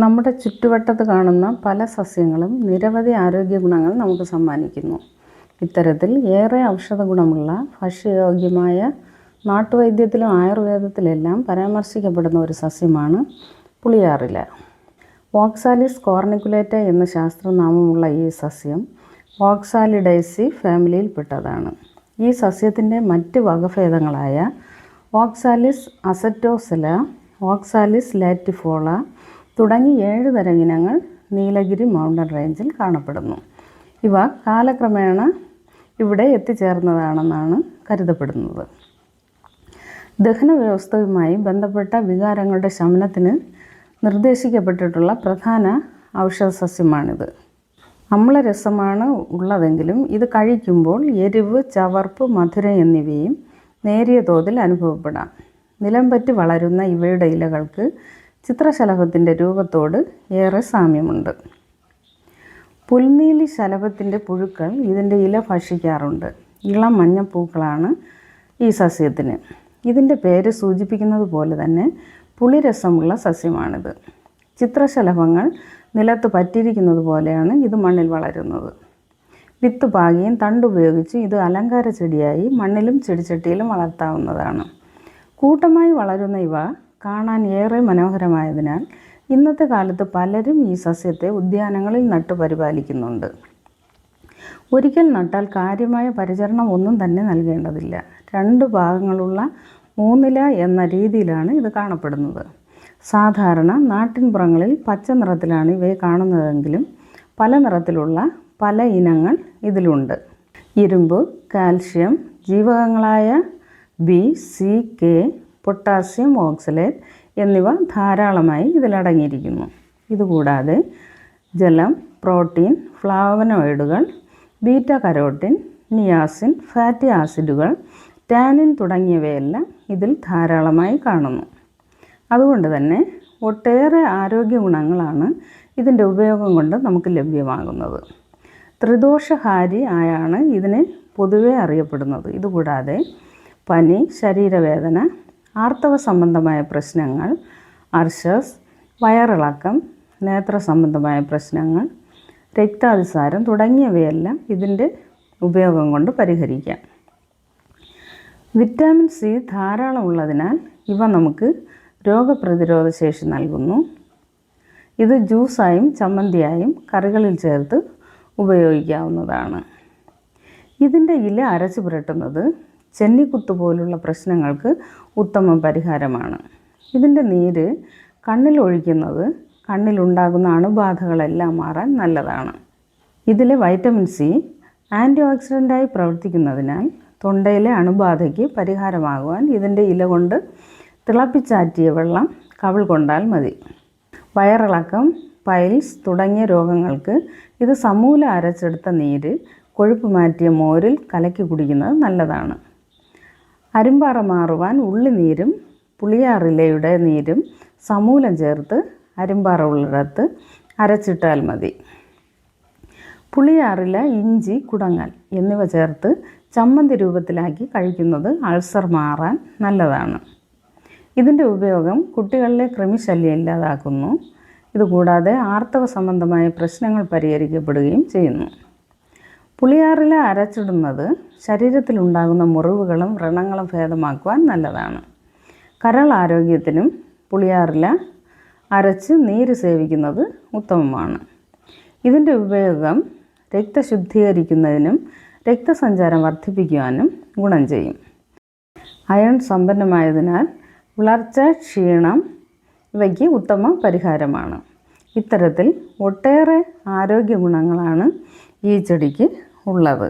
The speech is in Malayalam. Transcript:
നമ്മുടെ ചുറ്റുവട്ടത്ത് കാണുന്ന പല സസ്യങ്ങളും നിരവധി ആരോഗ്യ ഗുണങ്ങൾ നമുക്ക് സമ്മാനിക്കുന്നു. ഇത്തരത്തിൽ ഏറെ ഔഷധ ഗുണമുള്ള ഭക്ഷ്യയോഗ്യമായ നാട്ടുവൈദ്യത്തിലും ആയുർവേദത്തിലെല്ലാം പരാമർശിക്കപ്പെടുന്ന ഒരു സസ്യമാണ് പുളിയാറില. ഓക്സാലിസ് കോർണിക്കുലേറ്റ എന്ന ശാസ്ത്രനാമമുള്ള ഈ സസ്യം ഓക്സാലിഡേസി ഫാമിലിയിൽപ്പെട്ടതാണ്. ഈ സസ്യത്തിൻ്റെ മറ്റ് വകഭേദങ്ങളായ ഓക്സാലിസ് അസറ്റോസെല, ഓക്സാലിസ് ലാറ്റിഫോള തുടങ്ങി 7 തരം ഇനങ്ങൾ നീലഗിരി മൗണ്ടൻ റേഞ്ചിൽ കാണപ്പെടുന്നു. ഇവ കാലക്രമേണ ഇവിടെ എത്തിച്ചേർന്നതാണെന്നാണ് കരുതപ്പെടുന്നത്. ദഹന വ്യവസ്ഥയുമായി ബന്ധപ്പെട്ട വികാരങ്ങളുടെ ശമനത്തിന് നിർദ്ദേശിക്കപ്പെട്ടിട്ടുള്ള പ്രധാന ഔഷധ സസ്യമാണിത്. അമ്ലരസമാണ് ഉള്ളതെങ്കിലും ഇത് കഴിക്കുമ്പോൾ എരിവ്, ചവർപ്പ്, മധുരം എന്നിവയും നേരിയ തോതിൽ അനുഭവപ്പെടാം. നിലംപറ്റി വളരുന്ന ഇവയുടെ ഇലകൾക്ക് ചിത്രശലഭത്തിൻ്റെ രൂപത്തോട് ഏറെ സാമ്യമുണ്ട്. പുൽനീലി ശലഭത്തിൻ്റെ പുഴുക്കൾ ഇതിൻ്റെ ഇല ഭക്ഷിക്കാറുണ്ട്. ഇളം മഞ്ഞപ്പൂക്കളാണ് ഈ സസ്യത്തിന്. ഇതിൻ്റെ പേര് സൂചിപ്പിക്കുന്നത് പോലെ തന്നെ പുളിരസമുള്ള സസ്യമാണിത്. ചിത്രശലഭങ്ങൾ നിലത്ത് പറ്റിയിരിക്കുന്നത് പോലെയാണ് ഇത് മണ്ണിൽ വളരുന്നത്. വിത്ത് പാകിയും തണ്ടുപയോഗിച്ച് ഇത് അലങ്കാര ചെടിയായി മണ്ണിലും ചെടിച്ചട്ടിയിലും വളർത്താവുന്നതാണ്. കൂട്ടമായി വളരുന്ന ഇവ കാണാൻ ഏറെ മനോഹരമായതിനാൽ ഇന്നത്തെ കാലത്ത് പലരും ഈ സസ്യത്തെ ഉദ്യാനങ്ങളിൽ നട്ടു പരിപാലിക്കുന്നുണ്ട്. ഒരിക്കൽ നട്ടാൽ കാര്യമായ പരിചരണം ഒന്നും തന്നെ നൽകേണ്ടതില്ല. 2 ഭാഗങ്ങളുള്ള 3 ഇല എന്ന രീതിയിലാണ് ഇത് കാണപ്പെടുന്നത്. സാധാരണ നാട്ടിൻപുറങ്ങളിൽ പച്ച നിറത്തിലാണ് ഇവയെ കാണുന്നതെങ്കിലും പല നിറത്തിലുള്ള പല ഇനങ്ങൾ ഇതിലുണ്ട്. ഇരുമ്പ്, കാൽഷ്യം, ജീവകങ്ങളായ B, C, K, potassium oxalate എന്നിവ ധാരാളമായി ഇതിലടങ്ങിയിരിക്കുന്നു. ഇതുകൂടാതെ ജലം, പ്രോട്ടീൻ, ഫ്ലാവനോയിഡുകൾ, ബീറ്റ കരോട്ടിൻ, നിയാസിൻ, ഫാറ്റി ആസിഡുകൾ, ടാനിൻ തുടങ്ങിയവയെല്ലാം ഇതിൽ ധാരാളമായി കാണുന്നു. അതുകൊണ്ട് തന്നെ ഒട്ടേറെ ആരോഗ്യ ഗുണങ്ങളാണ് ഇതിൻ്റെ ഉപയോഗം കൊണ്ട് നമുക്ക് ലഭ്യമാകുന്നത്. ത്രിദോഷഹാരി ആയാണ് ഇതിനെ പൊതുവെ അറിയപ്പെടുന്നത്. ഇതുകൂടാതെ പനി, ശരീരവേദന, ആർത്തവ സംബന്ധമായ പ്രശ്നങ്ങൾ, അർശസ്, വയറിളക്കം, നേത്ര സംബന്ധമായ പ്രശ്നങ്ങൾ, രക്താതിസാരം തുടങ്ങിയവയെല്ലാം ഇതിൻ്റെ ഉപയോഗം കൊണ്ട് പരിഹരിക്കാം. വിറ്റാമിൻ സി ധാരാളം ഉള്ളതിനാൽ ഇവ നമുക്ക് രോഗപ്രതിരോധ ശേഷി നൽകുന്നു. ഇത് ജ്യൂസായും ചമ്മന്തിയായും കറികളിൽ ചേർത്ത് ഉപയോഗിക്കാവുന്നതാണ്. ഇതിൻ്റെ ഇല അരച്ച് പുരട്ടുന്നത് ചെന്നിക്കുത്ത് പോലുള്ള പ്രശ്നങ്ങൾക്ക് ഉത്തമ പരിഹാരമാണ്. ഇതിൻ്റെ നീര് കണ്ണിൽ ഒഴിക്കുന്നത് കണ്ണിലുണ്ടാകുന്ന അണുബാധകളെല്ലാം മാറാൻ നല്ലതാണ്. ഇതിലെ വൈറ്റമിൻ സി ആൻറ്റി ഓക്സിഡൻ്റായി പ്രവർത്തിക്കുന്നതിനാൽ തൊണ്ടയിലെ അണുബാധയ്ക്ക് പരിഹാരമാകുവാൻ ഇതിൻ്റെ ഇല കൊണ്ട് തിളപ്പിച്ചാറ്റിയ വെള്ളം കവിൾ കൊണ്ടാൽ മതി. വയറിളക്കം, പൈൽസ് തുടങ്ങിയ രോഗങ്ങൾക്ക് ഇത് സമൂലം അരച്ചെടുത്ത നീര് കൊഴുപ്പ് മാറ്റിയ മോരിൽ കലക്കി കുടിക്കുന്നത് നല്ലതാണ്. അരിമ്പാറ മാറുവാൻ ഉള്ളിനീരും പുളിയാറിലയുടെ നീരും സമൂലം ചേർത്ത് അരിമ്പാറ ഉള്ളിടത്ത് അരച്ചിട്ടാൽ മതി. പുളിയാറില, ഇഞ്ചി, കുടങ്ങൽ എന്നിവ ചേർത്ത് ചമ്മന്തി രൂപത്തിലാക്കി കഴിക്കുന്നത് അൾസർ മാറാൻ നല്ലതാണ്. ഇതിൻ്റെ ഉപയോഗം കുട്ടികളിലെ കൃമിശല്യം ഇല്ലാതാക്കുന്നു. ഇതുകൂടാതെ ആർത്തവ സംബന്ധമായ പ്രശ്നങ്ങൾ പരിഹരിക്കപ്പെടുകയും ചെയ്യുന്നു. പുളിയാറില അരച്ചിടുന്നത് ശരീരത്തിലുണ്ടാകുന്ന മുറിവുകളും വ്രണങ്ങളും ഭേദമാക്കുവാൻ നല്ലതാണ്. കരൾ ആരോഗ്യത്തിനും പുളിയാറില അരച്ച് നീര് സേവിക്കുന്നത് ഉത്തമമാണ്. ഇതിൻ്റെ ഉപയോഗം രക്തശുദ്ധീകരിക്കുന്നതിനും രക്തസഞ്ചാരം വർദ്ധിപ്പിക്കുവാനും ഗുണം ചെയ്യും. അയൺ സമ്പന്നമായതിനാൽ വിളർച്ച, ക്ഷീണം ഇവയ്ക്ക് ഉത്തമ പരിഹാരമാണ്. ഇത്തരത്തിൽ ഒട്ടേറെ ആരോഗ്യ ഗുണങ്ങളാണ് ഈ ചെടിക്ക് ഉള്ളത്.